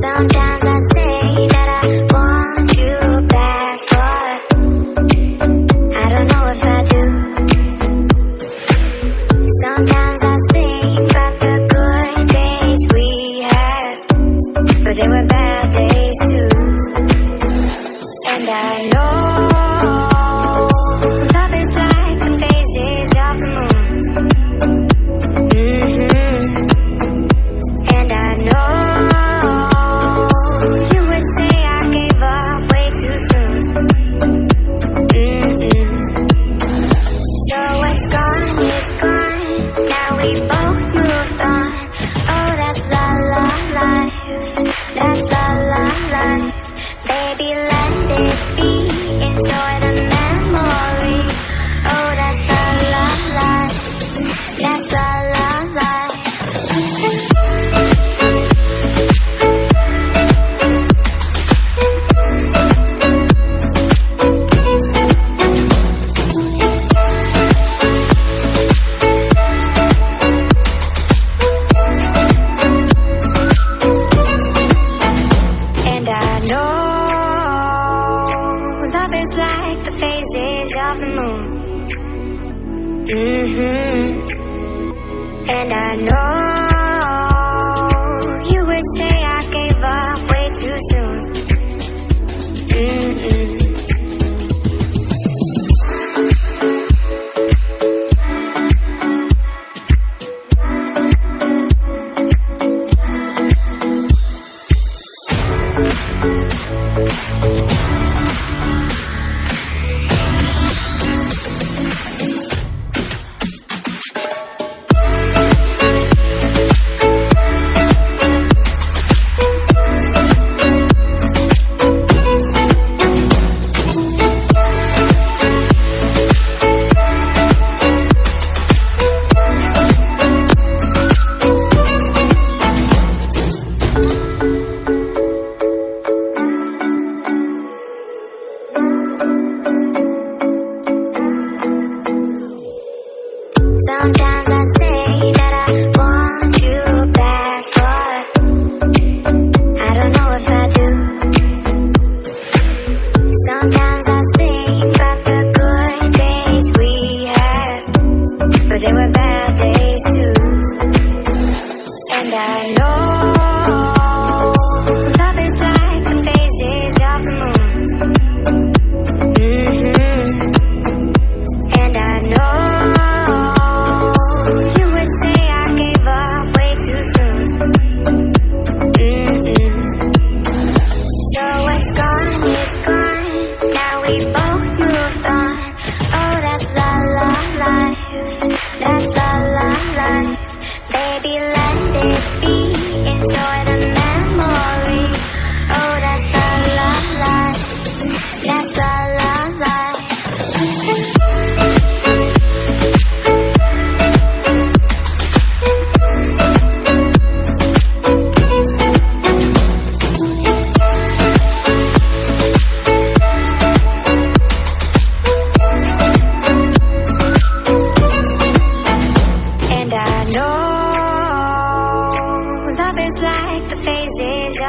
Sometimes I say that I want you back, but I don't know if I do. Sometimes I think about the good days we had, but they were bad days too. And I know love is like the phases of the moon. And I know of the moon. And I know you would say I gave up way too soon. Sometimes I say that I want you back, but I don't know if I do. Sometimes I think about the good days we had, but they were bad days too. And I know love is like the phases of the moon. And I know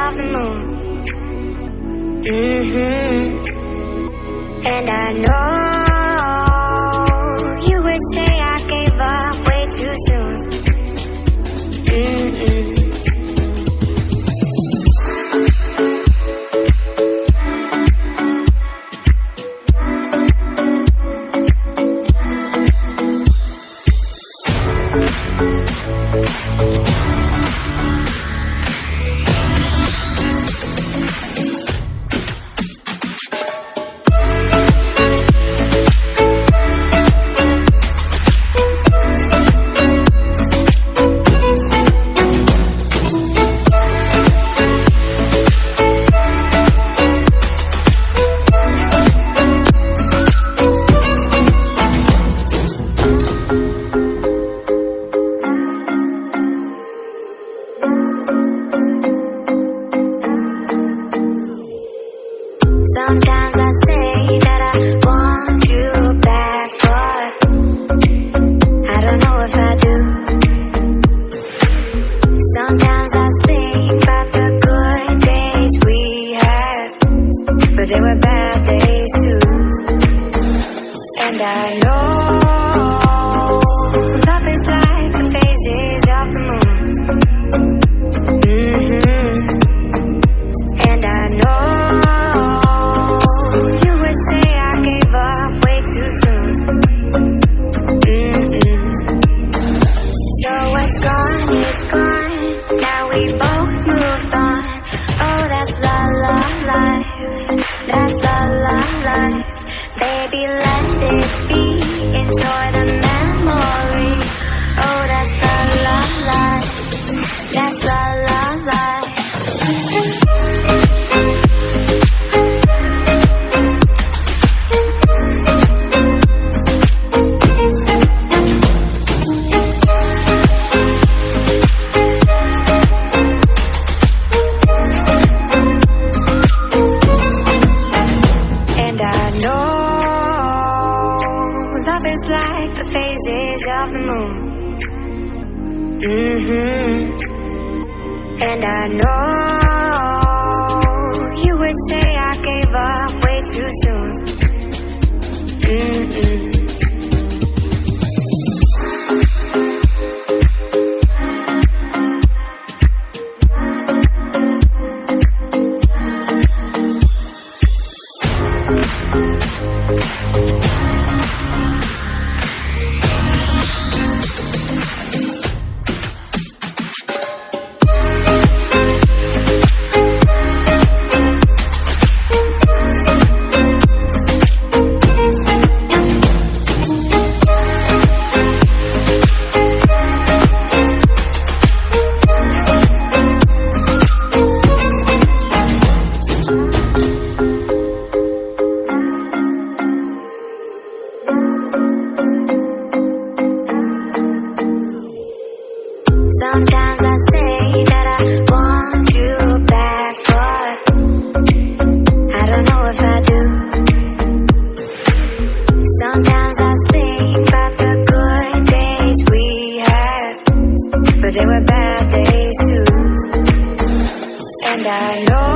of the moon. And I know you would say I gave up way too soon. we both moved on. Oh, that's la la life. That's la la life. Baby, let it be. Enjoy the memory. Oh, that's la la life. That's la la life. It's like the phases of the moon. And I know you would say I gave up way too soon. Sometimes I say that I want you back, but I don't know if I do. Sometimes I think about the good days we had, but there were bad days too. And I know